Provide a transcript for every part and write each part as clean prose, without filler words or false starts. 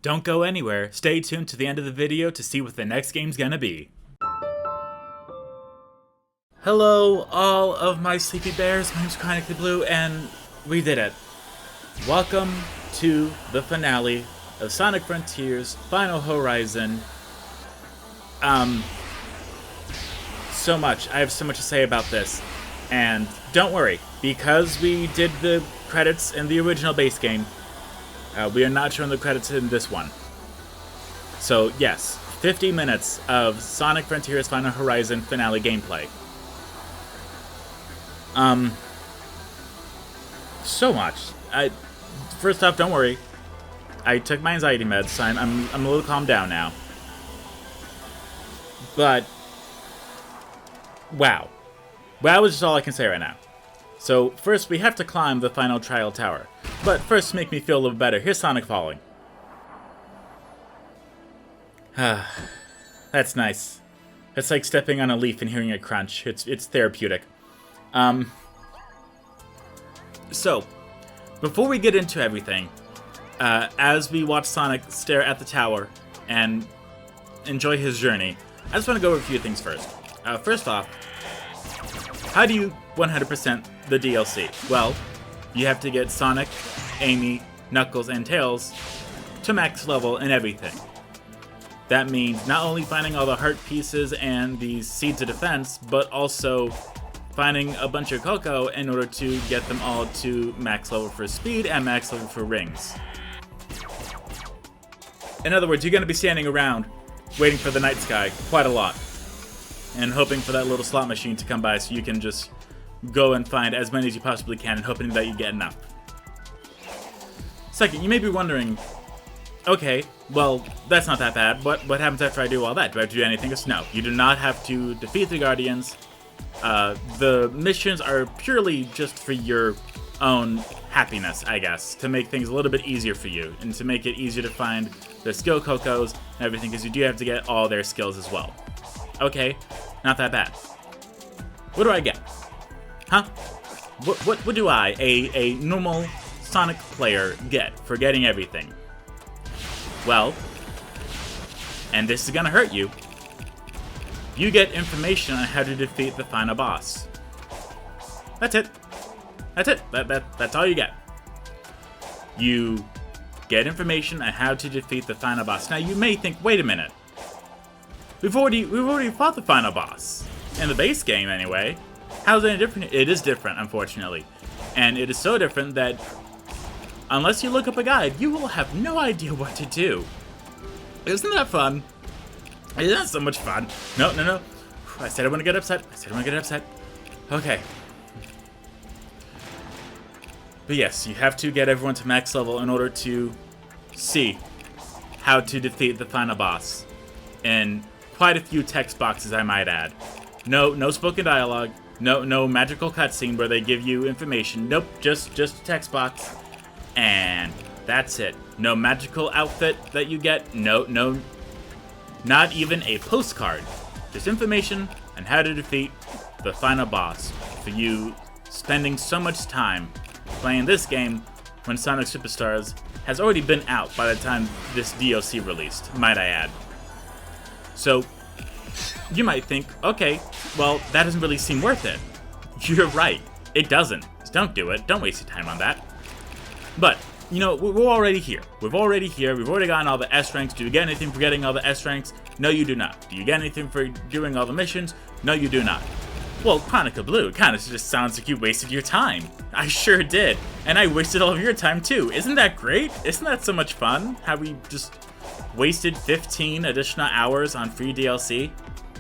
Don't go anywhere. Stay tuned to the end of the video to see what the next game's gonna be. Hello, all of my sleepy bears. My name's Chronically Blue, and we did it. Welcome to the finale of Sonic Frontiers Final Horizon. So much. I have so much to say about this. And don't worry, because we did the credits in the original base game, we are not showing the credits in this one. So yes, 50 minutes of Sonic Frontiers Final Horizon finale gameplay. So much. First off, don't worry. I took my anxiety meds, so I'm a little calmed down now. But wow. Wow is just all I can say right now. So first we have to climb the final trial tower. But first, to make me feel a little better, here's Sonic falling. That's nice. It's like stepping on a leaf and hearing it crunch. It's therapeutic. So, before we get into everything, as we watch Sonic stare at the tower and enjoy his journey, I just want to go over a few things first. First off, how do you 100% the DLC? Well, you have to get Sonic, Amy, Knuckles, and Tails to max level and everything. That means not only finding all the heart pieces and the seeds of defense, but also finding a bunch of Coco in order to get them all to max level for speed and max level for rings. In other words, you're going to be standing around waiting for the night sky quite a lot and hoping for that little slot machine to come by so you can just go and find as many as you possibly can and hoping that you get enough. Second, you may be wondering, okay, well, that's not that bad. What happens after I do all that? Do I have to do anything else? No, you do not have to defeat the Guardians. The missions are purely just for your own happiness, I guess, to make things a little bit easier for you and to make it easier to find the skill Cocos and everything, because you do have to get all their skills as well. Okay, not that bad. What do I get? Huh? What do I, a normal Sonic player, get for getting everything? Well, and this is gonna hurt you, you get information on how to defeat the final boss. That's it. That's it. That's all you get. You get information on how to defeat the final boss. Now you may think, wait a minute. We've already fought the final boss. In the base game, anyway. How's it different? It is different, unfortunately. And it is so different that unless you look up a guide, you will have no idea what to do. Isn't that fun? Isn't that so much fun? No. I said I want to get upset. Okay. But yes, you have to get everyone to max level in order to see how to defeat the final boss. And quite a few text boxes, I might add. No spoken dialogue. No magical cutscene where they give you information. Nope, just a text box. And that's it. No magical outfit that you get. No, not even a postcard. Just information on how to defeat the final boss. For you spending so much time playing this game when Sonic Superstars has already been out by the time this DLC released, might I add. So, you might think, okay, well, that doesn't really seem worth it. You're right, it doesn't. Just don't do it. Don't waste your time on that. But, you know, we're already here. We've already gotten all the S ranks. Do you get anything for getting all the S ranks? No, you do not. Do you get anything for doing all the missions? No, you do not. Well, Chronically Blue, it kind of just sounds like you wasted your time. I sure did. And I wasted all of your time too. Isn't that great? Isn't that so much fun? How we just wasted 15 additional hours on free DLC?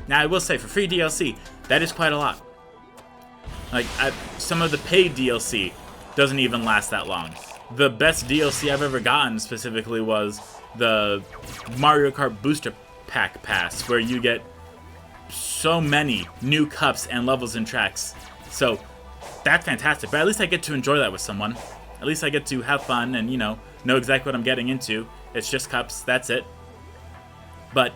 Now, I will say, for free DLC, that is quite a lot. Like, some of the paid DLC doesn't even last that long. The best DLC I've ever gotten, specifically, was the Mario Kart Booster Pack Pass, where you get so many new cups and levels and tracks. So, that's fantastic. But at least I get to enjoy that with someone. At least I get to have fun and, you know exactly what I'm getting into. It's just cups, that's it. But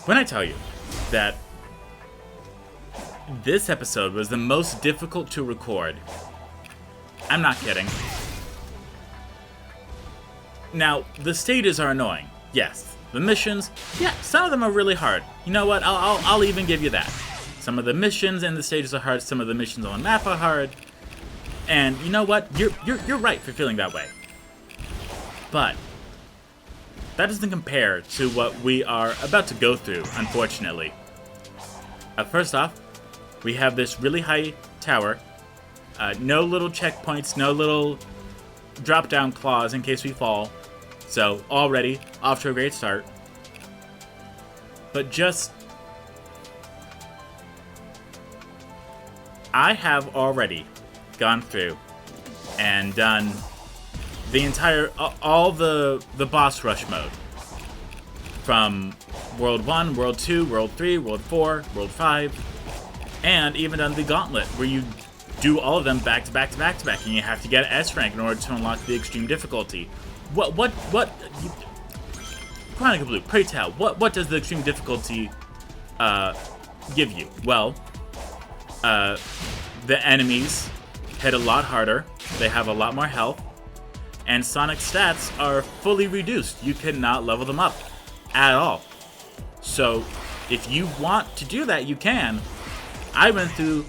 when I tell you that this episode was the most difficult to record I'm not kidding. Now, the stages are annoying. Yes. The missions, yeah, some of them are really hard. You know what? I'll even give you that. Some of the missions and the stages are hard. Some of the missions on the map are hard. And you know what? You're right for feeling that way. But that doesn't compare to what we are about to go through, unfortunately. First off, we have this really high tower. No little checkpoints, no little drop-down claws in case we fall. So, already, off to a great start. But just... I have already gone through and done the entire... all the boss rush mode. From World 1, World 2, World 3, World 4, World 5. And even done the Gauntlet, where you do all of them back to back to back to back, and you have to get S rank in order to unlock the extreme difficulty. Chronicle Blue, pray tell, what does the extreme difficulty give you? Well, the enemies hit a lot harder, they have a lot more health, and Sonic stats are fully reduced. You cannot level them up at all. So, if you want to do that, you can. I went through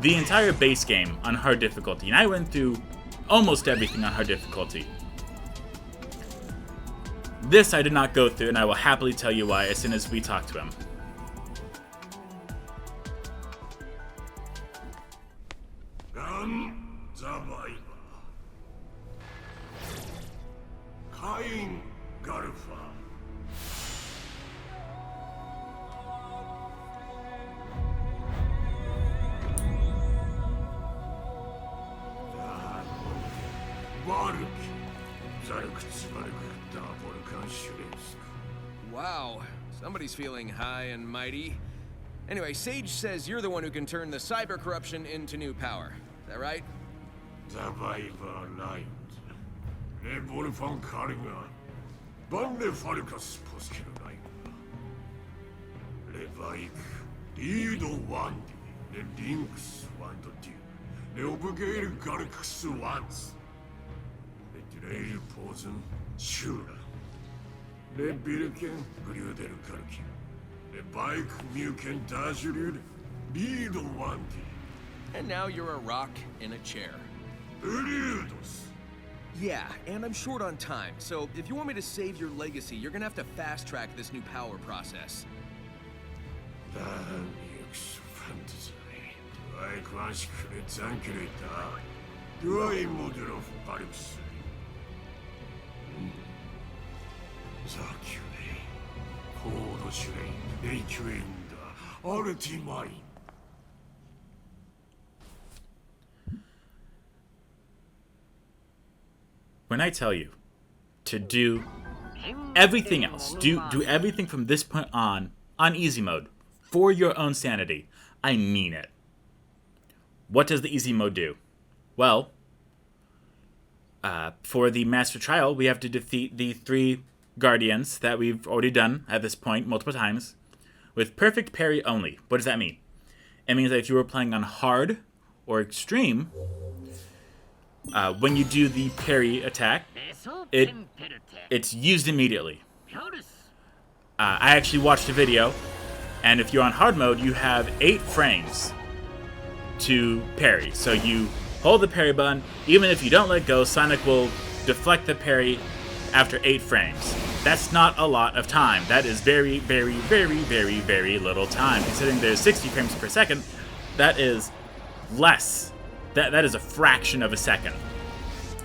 the entire base game on hard difficulty, and I went through almost everything on hard difficulty. This I did not go through, and I will happily tell you why as soon as we talk to him. Wow, somebody's feeling high and mighty. Anyway, Sage says you're the one who can turn the cyber corruption into new power. Is that right? And now you're a rock in a chair. Yeah, and I'm short on time, so if you want me to save your legacy, you're gonna have to fast-track this new power process. When I tell you to do everything else, do everything from this point on easy mode, for your own sanity, I mean it. What does the easy mode do? Well, for the Master Trial, we have to defeat the 3 Guardians that we've already done at this point multiple times with perfect parry only. What does that mean? It means that if you were playing on hard or extreme, when you do the parry attack, it's used immediately. I actually watched a video, and if you're on hard mode, you have 8 frames to parry. So you hold the parry button, even if you don't let go, Sonic will deflect the parry after 8 frames. That's not a lot of time. That is very, very, very, very, very little time. Considering there's 60 frames per second, that is less. That is a fraction of a second.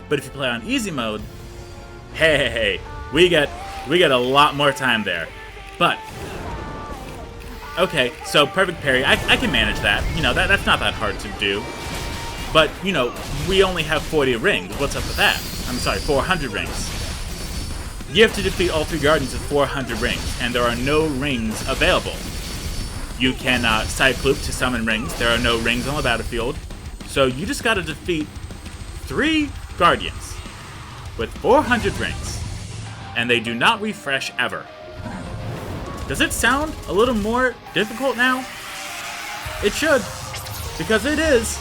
But if you play on easy mode, hey, we get a lot more time there. But okay, so perfect parry, I can manage that. You know, that's not that hard to do. But, you know, we only have 40 rings. What's up with that? I'm sorry, 400 rings. You have to defeat all 3 Guardians with 400 rings, and there are no rings available. You can side-loop to summon rings. There are no rings on the battlefield. So you just gotta defeat 3 Guardians with 400 rings. And they do not refresh ever. Does it sound a little more difficult now? It should, because it is.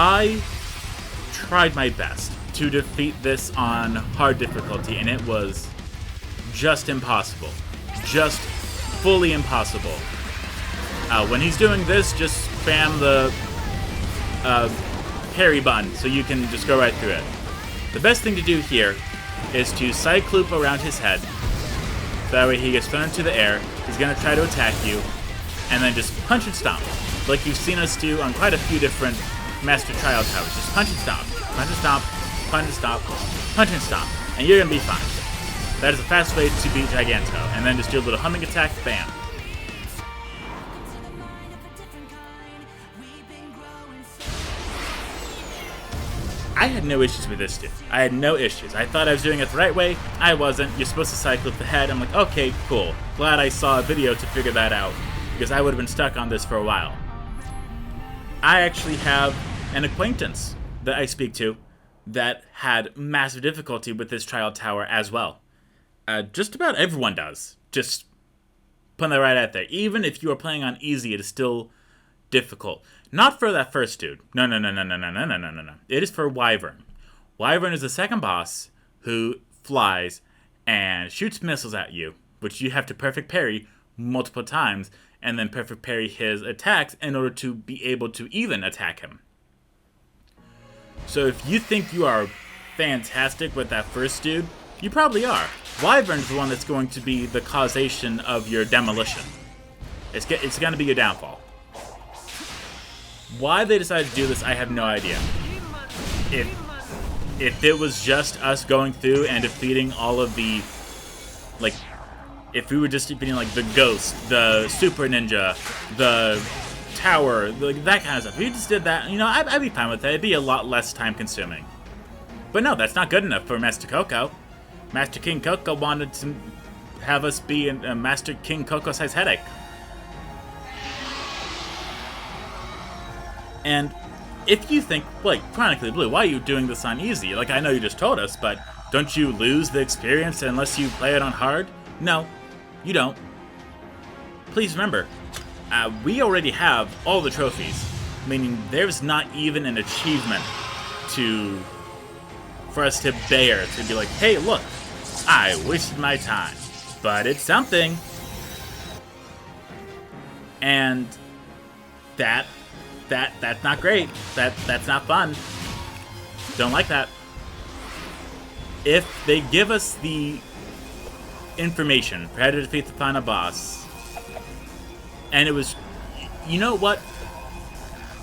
I tried my best to defeat this on hard difficulty, and it was just impossible. Just fully impossible. When he's doing this, just spam the parry button so you can just go right through it. The best thing to do here is to cycloop around his head. So that way he gets thrown into the air, he's going to try to attack you, and then just punch and stomp. Like you've seen us do on quite a few different Master Trial Towers. Just punch and stomp, punch and stomp, punch and stomp, punch and stomp, and you're going to be fine. That is the fast way to beat Giganto. And then just do a little humming attack, bam. I had no issues with this dude. I had no issues. I thought I was doing it the right way. I wasn't. You're supposed to cycle up the head. I'm like, okay, cool. Glad I saw a video to figure that out, because I would have been stuck on this for a while. I actually have an acquaintance that I speak to that had massive difficulty with this trial tower as well. Just about everyone does. Just putting that right out there. Even if you are playing on easy, it is still difficult. Not for that first dude. No. It is for Wyvern. Wyvern is the second boss who flies and shoots missiles at you, which you have to perfect parry multiple times, and then perfect parry his attacks in order to be able to even attack him. So if you think you are fantastic with that first dude, you probably are. Wyvern is the one that's going to be the causation of your demolition. It's going to be your downfall. Why they decided to do this, I have no idea. If it was just us going through and defeating all of the, like, if we were just defeating, like, the Ghost, the Super Ninja, the Tower, like, that kind of stuff. If we just did that, you know, I'd be fine with that. It'd be a lot less time-consuming. But no, that's not good enough for Master Coco. Master King Coco wanted to have us be a Master King Coco-sized headache. And if you think, like, Chronically Blue, why are you doing this on easy? Like, I know you just told us, but don't you lose the experience unless you play it on hard? No, you don't. Please remember, we already have all the trophies, meaning there's not even an achievement for us to bear, to be like, hey, look, I wasted my time, but it's something. And that's not great. That's not fun. Don't like that. If they give us the information for how to defeat the final boss, and it was, you know what?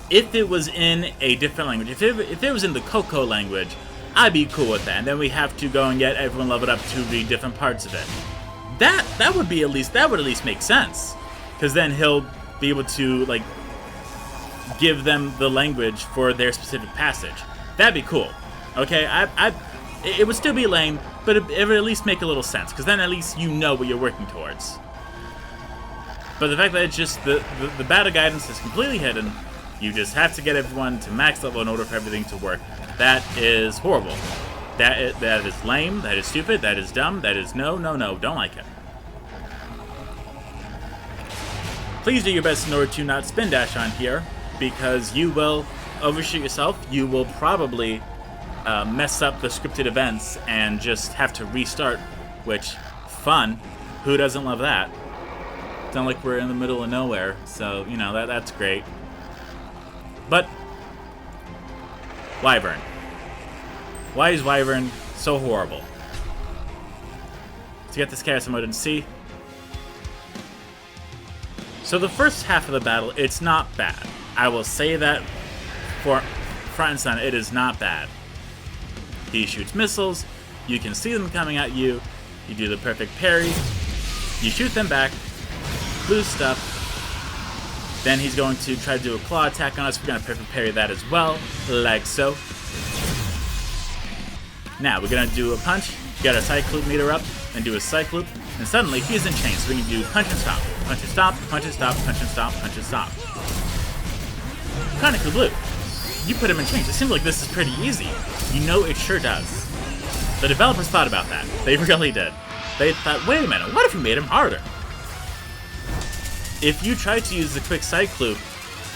If it was in a different language, if it was in the Coco language, I'd be cool with that. And then we have to go and get everyone leveled up to the different parts of it. That would at least make sense, because then he'll be able to, like, give them the language for their specific passage. That'd be cool. Okay, it would still be lame, but it would at least make a little sense, because then at least you know what you're working towards. But the fact that it's just the battle guidance is completely hidden, you just have to get everyone to max level in order for everything to work. That is horrible. That is lame, that is stupid, that is dumb, that is no, don't like it. Please do your best in order to not spin dash on here, because you will overshoot yourself. You will probably mess up the scripted events and just have to restart, which, fun. Who doesn't love that? It's not like we're in the middle of nowhere, so, you know, that's great. But, Wyvern. Why is Wyvern so horrible? To get this character mode and see. So the first half of the battle, it's not bad. I will say that for front and center, it is not bad. He shoots missiles, you can see them coming at you, you do the perfect parry, you shoot them back, lose stuff, then he's going to try to do a claw attack on us. We're going to perfect parry that as well, like so. Now, we're going to do a punch, get our Cycloop meter up, and do a Cycloop, and suddenly he's in chains, so we can do punch and stop, punch and stop, punch and stop, punch and stop, punch and stop. Chronically Blue, you put him in chains. It seems like this is pretty easy. You know it sure does. The developers thought about that. They really did. They thought, wait a minute, what if we made him harder? If you try to use the quick Cycloop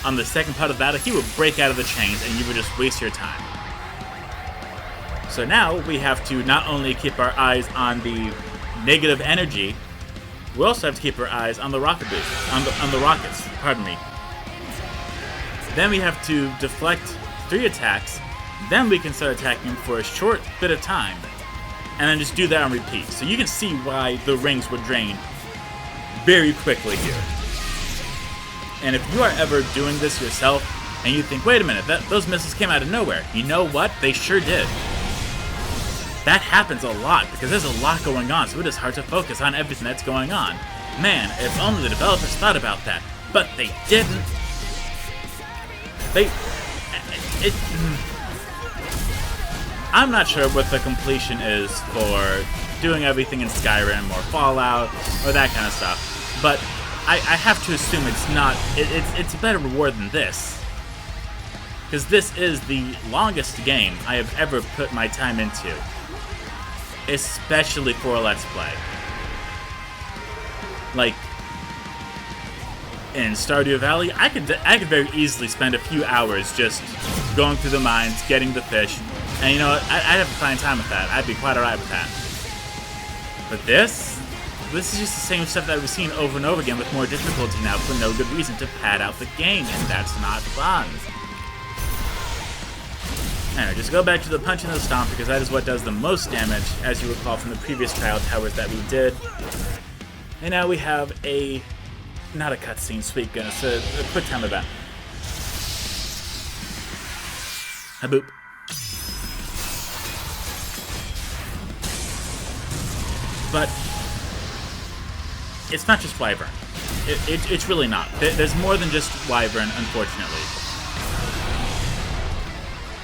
on the second part of the battle, he would break out of the chains and you would just waste your time. So now we have to not only keep our eyes on the negative energy, we also have to keep our eyes on the rocket boost, on the rockets, pardon me. Then we have to deflect 3 attacks, then we can start attacking for a short bit of time, and then just do that on repeat. So you can see why the rings would drain very quickly here. And if you are ever doing this yourself, and you think, wait a minute, those missiles came out of nowhere, you know what? They sure did. That happens a lot, because there's a lot going on, so it is hard to focus on everything that's going on. Man, if only the developers thought about that. But they didn't. I'm not sure what the completion is for doing everything in Skyrim or Fallout or that kind of stuff, but I have to assume it's a better reward than this. Because this is the longest game I have ever put my time into. Especially for a Let's Play. Like, in Stardew Valley, I could very easily spend a few hours just going through the mines, getting the fish, and you know what, I'd have a fine time with that. I'd be quite alright with that. But this is just the same stuff that we've seen over and over again with more difficulty now for no good reason to pad out the game, and that's not fun. Anyway, just go back to the punch and the stomp, because that is what does the most damage, as you recall from the previous trial towers that we did. And now we have not a cutscene, sweet goodness, a quick time event. Haboop. But it's not just Wyvern. It's really not. There's more than just Wyvern, unfortunately.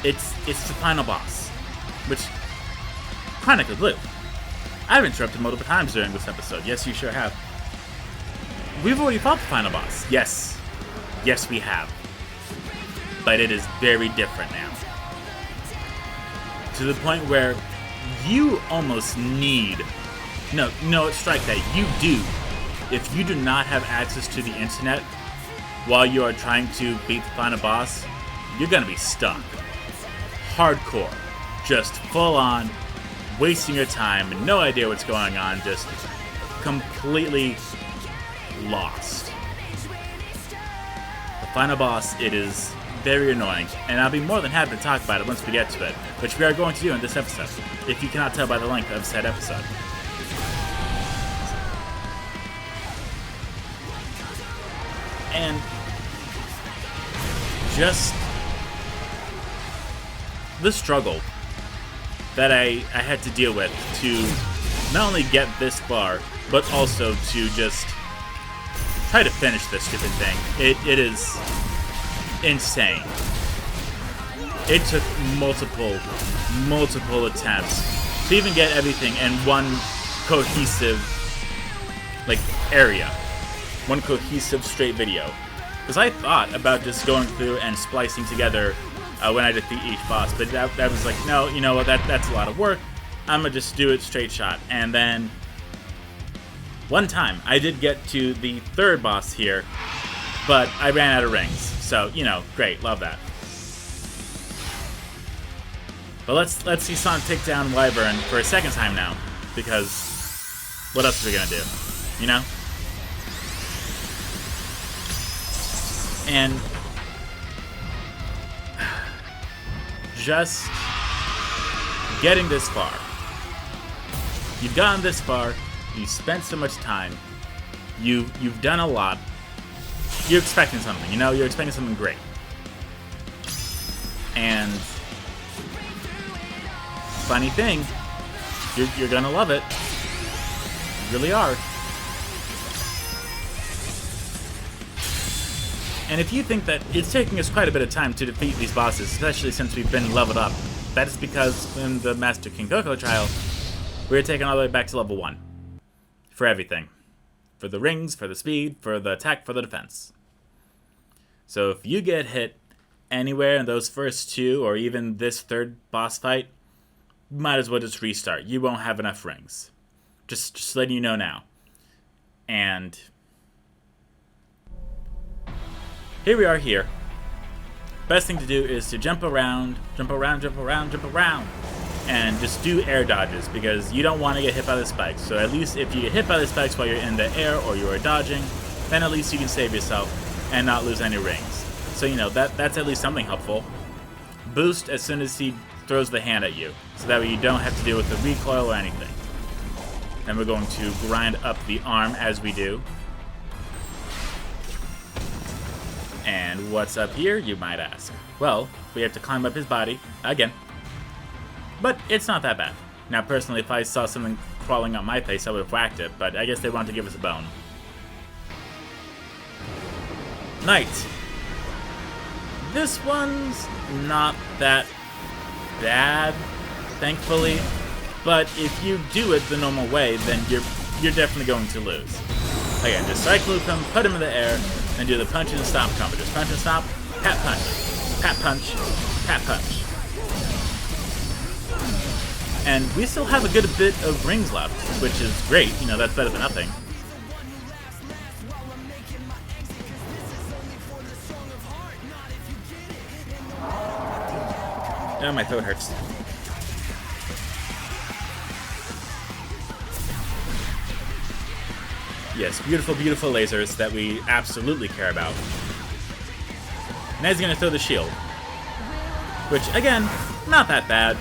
It's the final boss, which Chronicle Blue. I've interrupted multiple times during this episode. Yes, you sure have. We've already fought the final boss. Yes. Yes, we have. But it is very different now. To the point where you almost need... No, strike that. You do. If you do not have access to the internet while you are trying to beat the final boss, you're gonna be stuck. Hardcore. Just full on, wasting your time, no idea what's going on, just completely lost. The final boss, it is very annoying, and I'll be more than happy to talk about it once we get to it, which we are going to do in this episode, if you cannot tell by the length of said episode. And just the struggle that I had to deal with to not only get this far, but also to just try to finish this stupid thing. It is insane. It took multiple attempts to even get everything in one cohesive, area. One cohesive straight video. Because I thought about just going through and splicing together when I defeat each boss, but that was like, no, you know what, that's a lot of work. I'm gonna just do it straight shot. And then one time I did get to the third boss here, but I ran out of rings. So, great, love that. But let's see Sonic take down Wyvern for a second time now, because what else are we gonna do? And just getting this far. You've gotten this far, you spent so much time, you've done a lot, you're expecting something, you're expecting something great. And funny thing, you're gonna love it. You really are. And if you think that it's taking us quite a bit of time to defeat these bosses, especially since we've been leveled up, that is because in the Master King Coco trial, we were taken all the way back to level 1. For everything. For the rings, for the speed, for the attack, for the defense. So if you get hit anywhere in those first 2, or even this third boss fight, might as well just restart. You won't have enough rings. Just letting you know now. And here we are here. Best thing to do is to jump around, jump around, jump around, jump around, and just do air dodges because you don't want to get hit by the spikes. So at least if you get hit by the spikes while you're in the air or you are dodging, then at least you can save yourself and not lose any rings. So, you know, that's at least something helpful. Boost as soon as he throws the hand at you, so that way you don't have to deal with the recoil or anything. Then we're going to grind up the arm as we do. And what's up here, you might ask? Well, we have to climb up his body again. But it's not that bad. Now, personally, if I saw something crawling up my face, I would have whacked it, but I guess they wanted to give us a bone. Knight. This one's not that bad, thankfully. But if you do it the normal way, then you're definitely going to lose. Again, just cycle loop him, put him in the air, and do the punch and stomp combo. Just punch and stomp, pat punch, pat punch, pat punch. And we still have a good bit of rings left, which is great. You know, that's better than nothing. Oh, my throat hurts. Yes, beautiful, beautiful lasers that we absolutely care about. Now he's gonna throw the shield. Which, again, not that bad.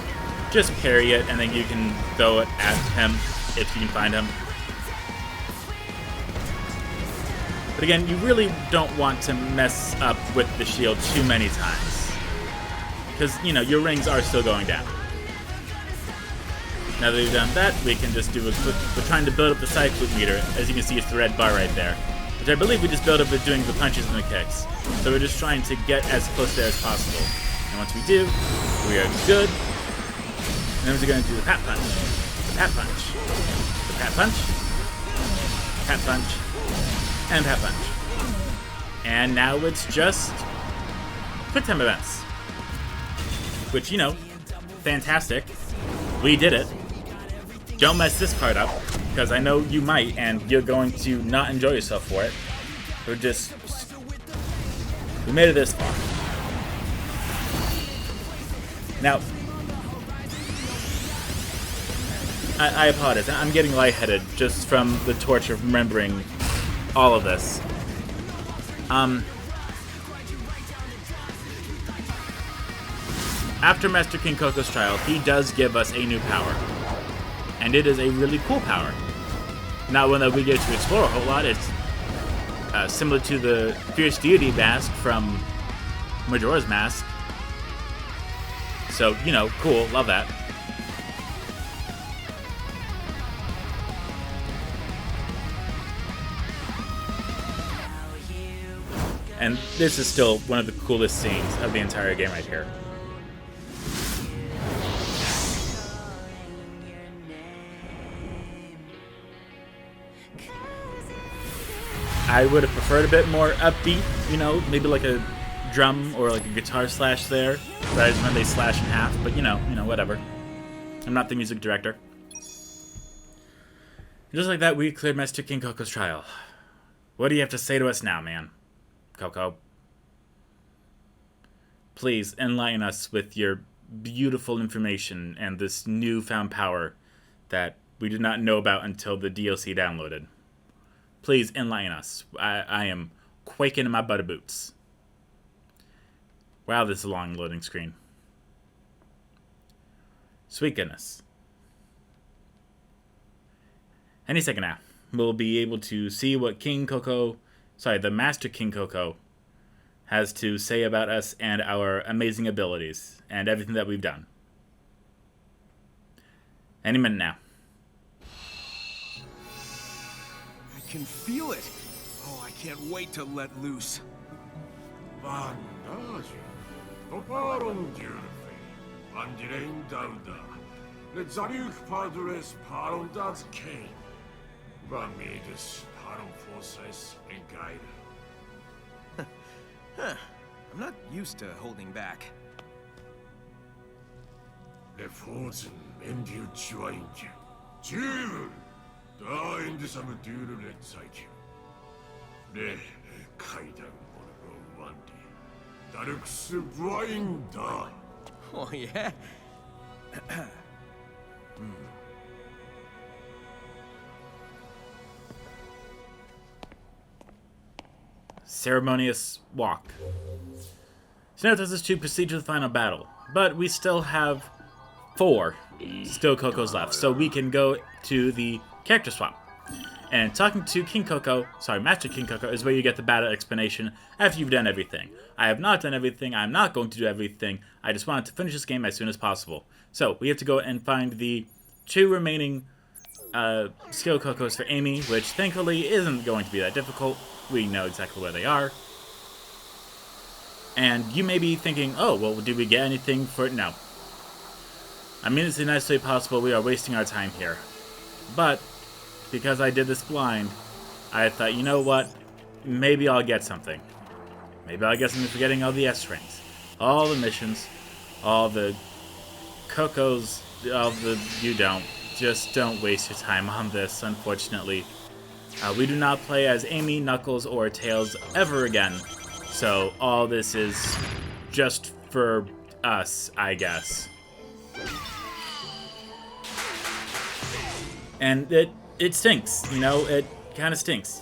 Just parry it, and then you can throw it at him if you can find him. But again, you really don't want to mess up with the shield too many times. Because, you know, your rings are still going down. Now that we've done that, we can just do a quick... We're trying to build up the cyclic meter. As you can see, it's the red bar right there. Which I believe we just built up with doing the punches and the kicks. So we're just trying to get as close there as possible. And once we do, we are good. And then we're going to do the pat punch. The pat punch. The pat punch. Pat punch. And pat punch. And now it's just quick time events. Which, you know, fantastic. We did it. Don't mess this part up, because I know you might, and you're going to not enjoy yourself for it. We made it this far. Now, I apologize. I'm getting lightheaded just from the torture of remembering all of this. After Master King Coco's trial, he does give us a new power. And it is a really cool power. Not one that we get to explore a whole lot. It's similar to the Fierce Deity mask from Majora's Mask. So, you know, cool. Love that. And this is still one of the coolest scenes of the entire game right here. I would have preferred a bit more upbeat, you know, maybe like a drum or like a guitar slash there, rather than when they slash in half, but you know, whatever. I'm not the music director. Just like that, we cleared Master King Coco's trial. What do you have to say to us now, man? Coco. Please enlighten us with your beautiful information and this newfound power that we did not know about until the DLC downloaded. Please enlighten us. I am quaking in my butter boots. Wow, this is a long loading screen. Sweet goodness. Any second now, we'll be able to see what the Master King Coco has to say about us and our amazing abilities and everything that we've done. Any minute now. I can feel it. Oh, I can't wait to let loose. Huh. I'm not used to holding back. Dark's Rinder. Oh, yeah? Ceremonious walk. So now tells us to proceed to the final battle, but we still have 4 Skill Cocos left, so we can go to the character swap. And talking to Master King Coco is where you get the battle explanation after you've done everything. I have not done everything, I'm not going to do everything, I just wanted to finish this game as soon as possible. So, we have to go and find the 2 remaining Skill Cocos for Amy, which thankfully isn't going to be that difficult. We know exactly where they are. And you may be thinking, oh, well, did we get anything for it? No. I mean, it's the nicest way possible, we are wasting our time here. But, because I did this blind, I thought, you know what? Maybe I'll get something. Maybe I'll get something for getting all the S rings. All the missions, all the Cocos, all the you don't. Just don't waste your time on this, unfortunately. We do not play as Amy, Knuckles, or Tails ever again. So all this is just for us, I guess. And it stinks, you know, it kind of stinks.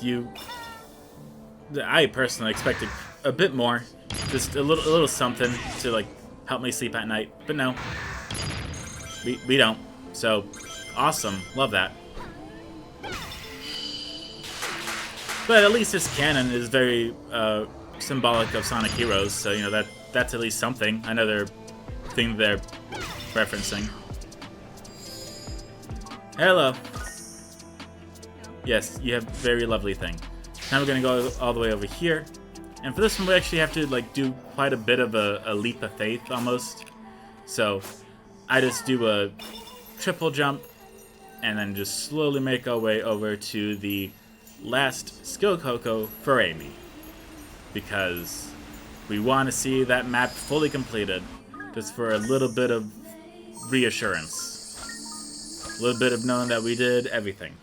I personally expected a bit more, just a little something to like help me sleep at night, but no, we don't. So awesome, love that. But at least this canon is very symbolic of Sonic Heroes, so you know that's at least something. Another thing they're referencing. Hello. Yes, you have a very lovely thing. Now we're gonna go all the way over here, and for this one we actually have to like do quite a bit of a leap of faith almost. So I just do a triple jump, and then just slowly make our way over to the last Skill Coco for Amy, because we want to see that map fully completed, just for a little bit of reassurance, a little bit of knowing that we did everything.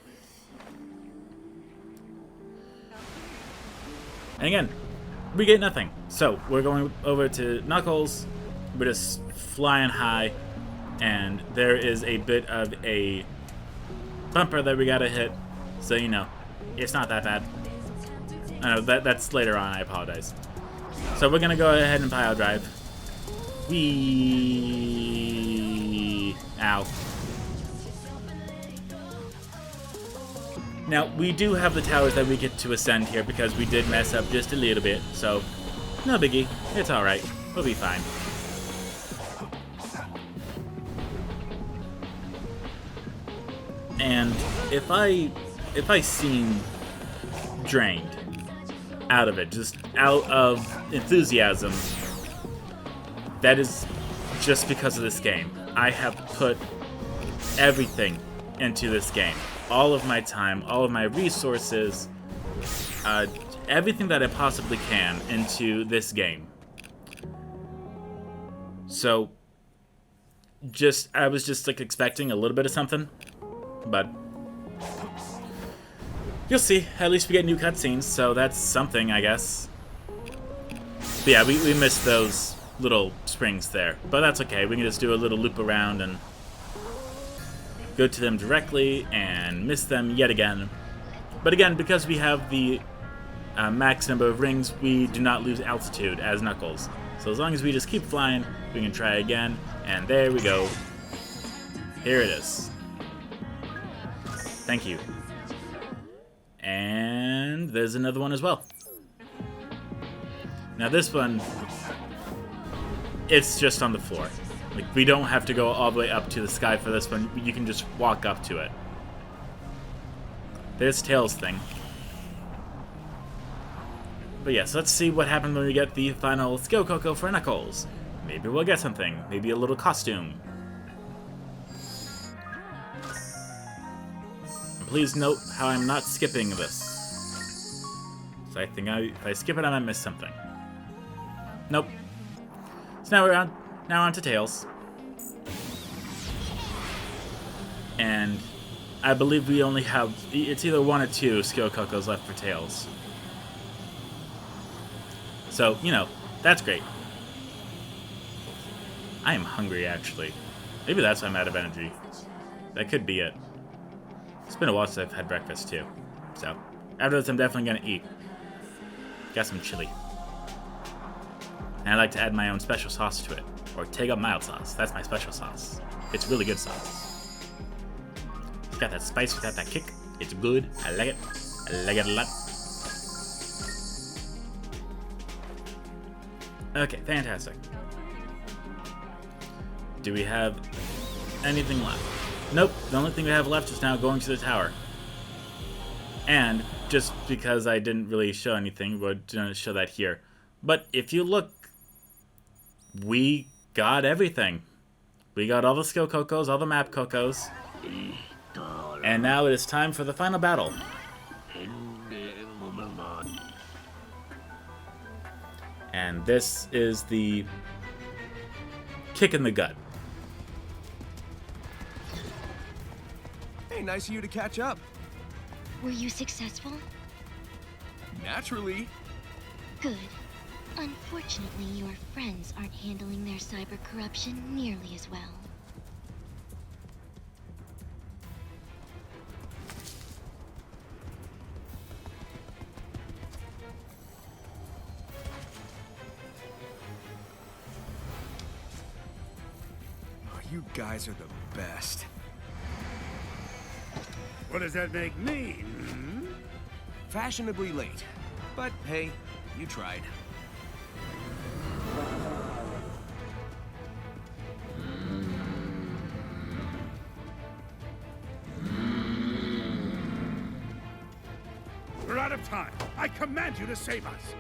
And again, we get nothing, so we're going over to Knuckles. We're just flying high, and there is a bit of a bumper that we gotta hit, so you know, it's not that bad. I know, that's later on, I apologize. So we're gonna go ahead and pile drive. Whee! Ow. Now, we do have the towers that we get to ascend here because we did mess up just a little bit, so no biggie, it's alright, we'll be fine. And if I seem drained out of it, just out of enthusiasm, that is just because of this game. I have put everything into this game. All of my time, all of my resources, everything that I possibly can into this game. So, I was just like expecting a little bit of something, but you'll see. At least we get new cutscenes, so that's something, I guess. But yeah, we missed those little springs there, but that's okay. We can just do a little loop around and go to them directly and miss them yet again. But again, because we have the max number of rings, we do not lose altitude as Knuckles. So as long as we just keep flying, we can try again, and there we go. Here it is. Thank you. And there's another one as well. Now this one, it's just on the floor. Like, we don't have to go all the way up to the sky for this one. You can just walk up to it. There's Tails' thing. But yes, let's see what happens when we get the final Skill Coco for Knuckles. Maybe we'll get something. Maybe a little costume. And please note how I'm not skipping this. So I think if I skip it, I might miss something. Nope. So now we're on to Tails. And I believe we only have, it's either 1 or 2 Skill Cocos left for Tails. So, you know, that's great. I am hungry, actually. Maybe that's why I'm out of energy. That could be it. It's been a while since I've had breakfast, too. So, after this, I'm definitely gonna eat. Got some chili. And I like to add my own special sauce to it. Or Ortega mild sauce. That's my special sauce. It's really good sauce. It's got that spice, it's got that kick. It's good. I like it. I like it a lot. Okay, fantastic. Do we have anything left? Nope, the only thing we have left is now going to the tower. And, just because I didn't really show anything, we're gonna show that here. But if you look, we got everything. We got all the skill cocos, all the map cocos. And now it is time for the final battle. And this is the kick in the gut. Hey, nice of you to catch up. Were you successful? Naturally. Good. Unfortunately, your friends aren't handling their cyber corruption nearly as well. Oh, you guys are the best. What does that make me? Hmm? Fashionably late. But hey, you tried. We're out of time. I command you to save us.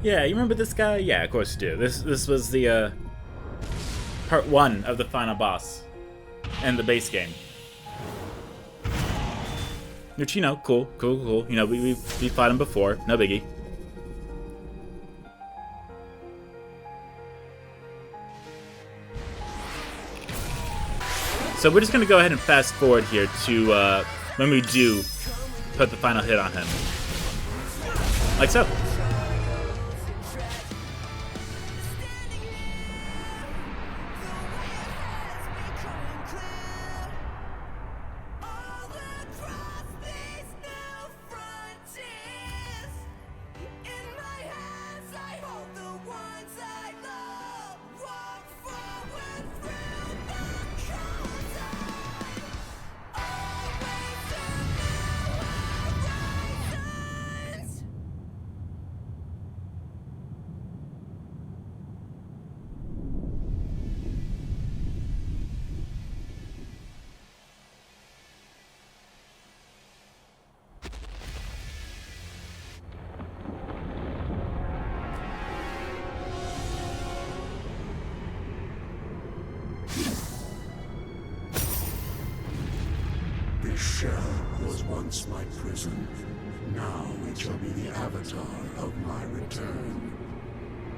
Yeah, you remember this guy? Yeah, of course you do. This was the part 1 of the final boss in the base game. Which, you know, cool. You know, we fought him before, no biggie. So we're just gonna go ahead and fast forward here to when we do put the final hit on him. Like so. This shell was once my prison. Now it shall be the avatar of my return.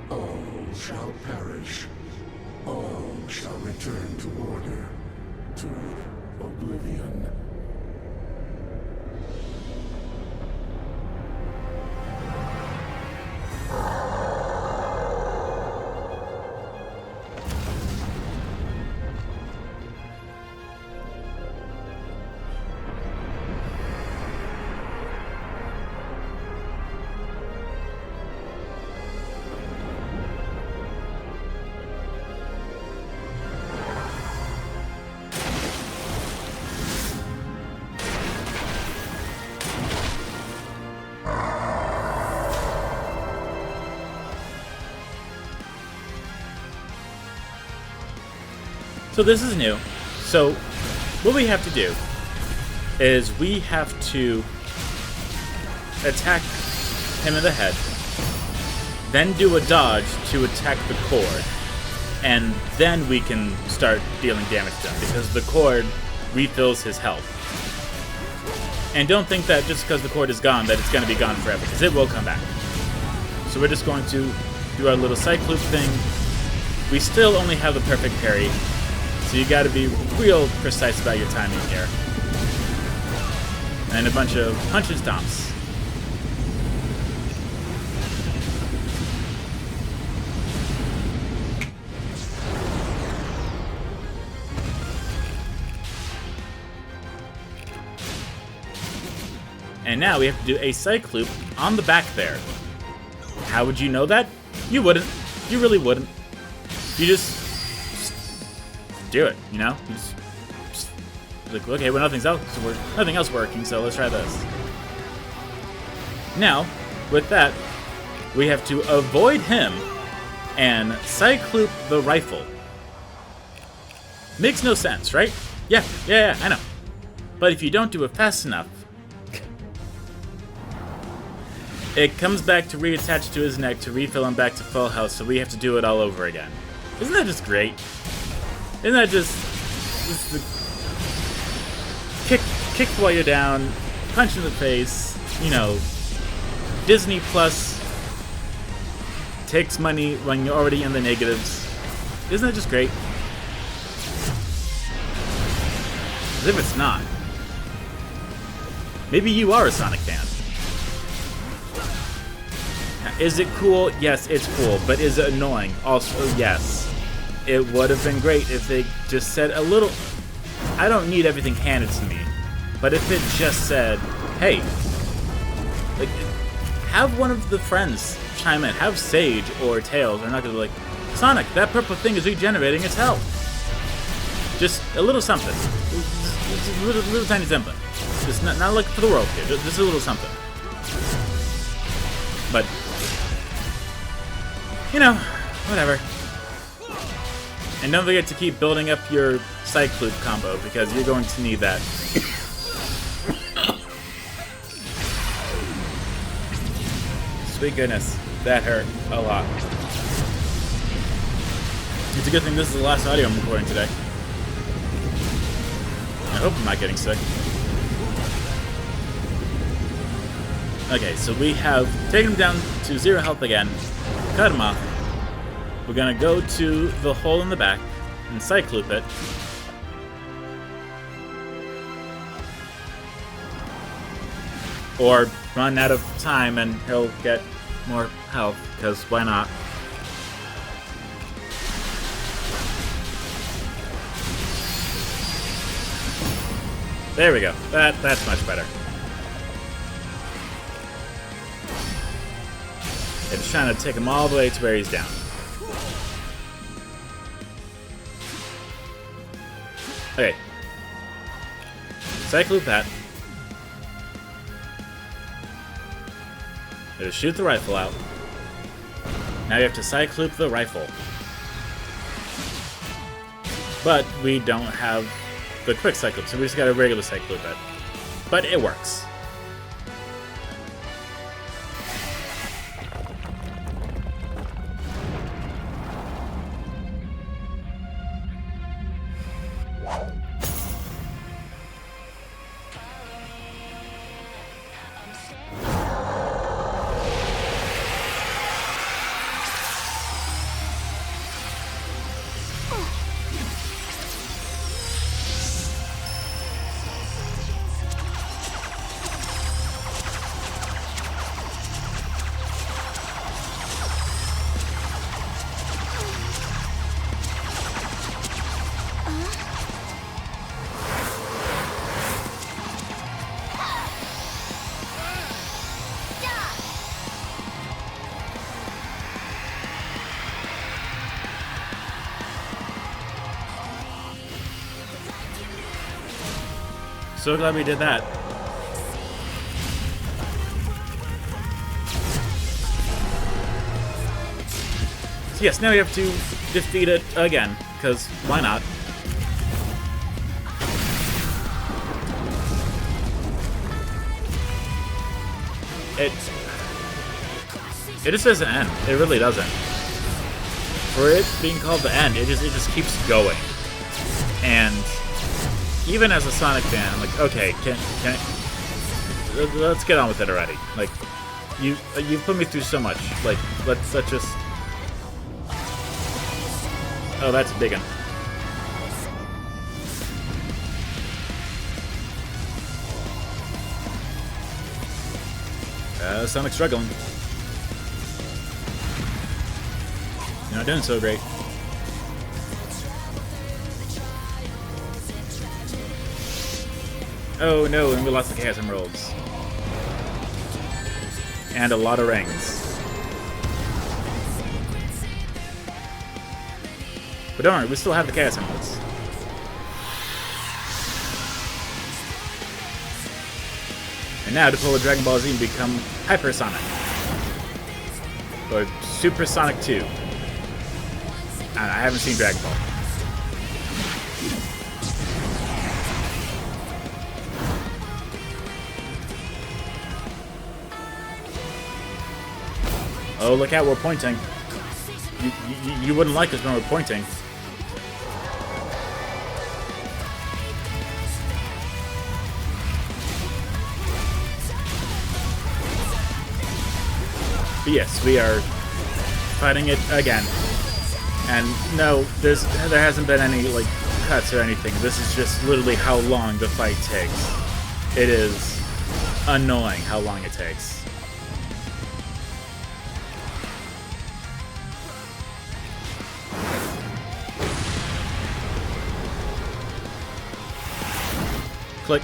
All shall perish. All shall return to order, to oblivion. So this is new. So what we have to do is we have to attack him in the head, then do a dodge to attack the core, and then we can start dealing damage to him, because the cord refills his health. And don't think that just because the cord is gone that it's going to be gone forever, because it will come back. So we're just going to do our little Cycloop thing. We still only have the perfect parry, so you got to be real precise about your timing here. And a bunch of punch and stomps. And now we have to do a Cycloop on the back there. How would you know that? You wouldn't. You really wouldn't. You just do it, you know? You just like, okay, well, nothing else working, so let's try this. Now, with that, we have to avoid him and Cycloop the rifle. Makes no sense, right? Yeah, I know. But if you don't do it fast enough, it comes back to reattach to his neck to refill him back to full health, so we have to do it all over again. Isn't that just great? Isn't that just the kick while you're down, punch in the face, you know, Disney Plus takes money when you're already in the negatives. Isn't that just great? As if it's not. Maybe you are a Sonic fan. Is it cool? Yes, it's cool. But is it annoying? Also, yes. It would have been great if they just said a little... I don't need everything handed to me. But if it just said, hey, like, have one of the friends chime in. Have Sage or Tails. They're not going to be like, Sonic, that purple thing is regenerating its health. Just a little something. Just a little tiny something. Just not like for the world here. Just a little something. But... you know, whatever. And don't forget to keep building up your Cycloop combo, because you're going to need that. Sweet goodness, that hurt a lot. It's a good thing this is the last audio I'm recording today. I hope I'm not getting sick. Okay, so we have taken him down to 0 health again. Cut him off. We're gonna go to the hole in the back and Cycloop it. Or run out of time and he'll get more health, because why not? There we go. That's much better. It's trying to take him all the way to where he's down. Okay. Cycloop that. It'll shoot the rifle out. Now you have to Cycloop the rifle. But we don't have the quick Cycloop, so we just got a regular Cycloop it. But it works. So glad we did that. So yes, now we have to defeat it again, because why not? It just doesn't end. It really doesn't. for it being called the end, it just keeps going. And even as a Sonic fan, I'm like, okay, let's get on with it already. Like, you've put me through so much. Like, let's just. Oh, that's a big one. Sonic's struggling. You're not doing so great. Oh no, and we lost the Chaos Emeralds. And a lot of rings. But don't worry, we still have the Chaos Emeralds. And now to pull a Dragon Ball Z and become Hypersonic. Or Supersonic 2. I haven't seen Dragon Ball. Oh, look out, we're pointing. You wouldn't like us when we're pointing. But yes, we are fighting it again. And no, there hasn't been any like cuts or anything. This is just literally how long the fight takes. It is annoying how long it takes. Click.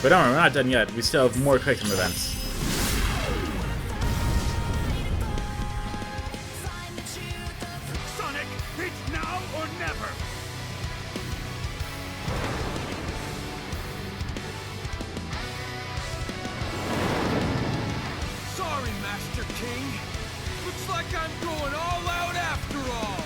But don't worry, we're not done yet. We still have more quick time events. Sonic, it's now or never! Sorry, Master King. Looks like I'm going all out after all.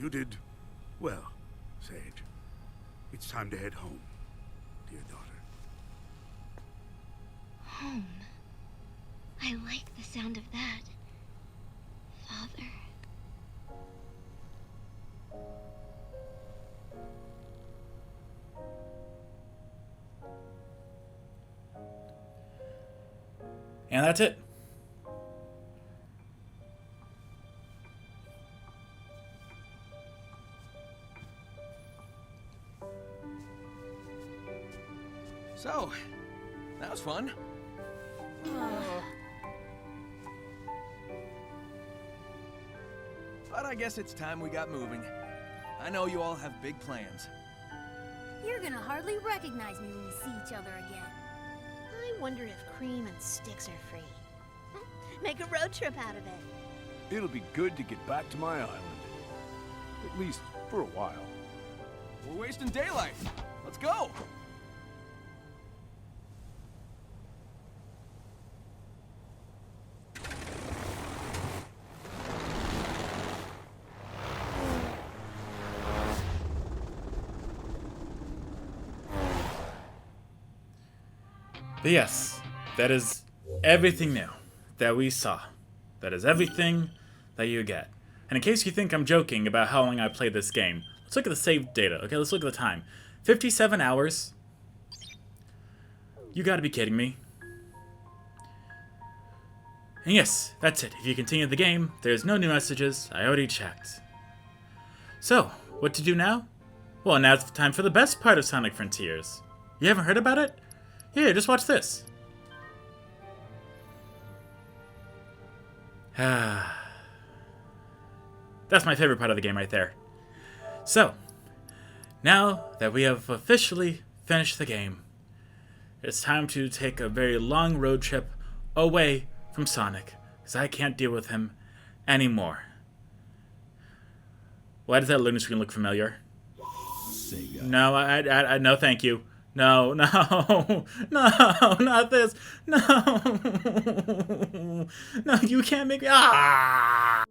You did well, Sage. It's time to head home, dear daughter. Home. I like the sound of that. Father. And that's it. So, that was fun. But I guess it's time we got moving. I know you all have big plans. You're gonna hardly recognize me when we see each other again. I wonder if Cream and Styx are free. Make a road trip out of it. It'll be good to get back to my island. At least for a while. We're wasting daylight. Let's go! But yes, that is everything new that we saw. That is everything that you get. And in case you think I'm joking about how long I played this game, let's look at the save data. Okay, let's look at the time. 57 hours. You gotta be kidding me. And yes, that's it. If you continue the game, there's no new messages. I already checked. So, what to do now? Well, now it's time for the best part of Sonic Frontiers. You haven't heard about it? Here, just watch this. That's my favorite part of the game right there. So, now that we have officially finished the game, it's time to take a very long road trip away from Sonic, because I can't deal with him anymore. Why does that loading screen look familiar? Sega. No, I no, thank you. No, no, no, not this. No, no, you can't make me. Ah!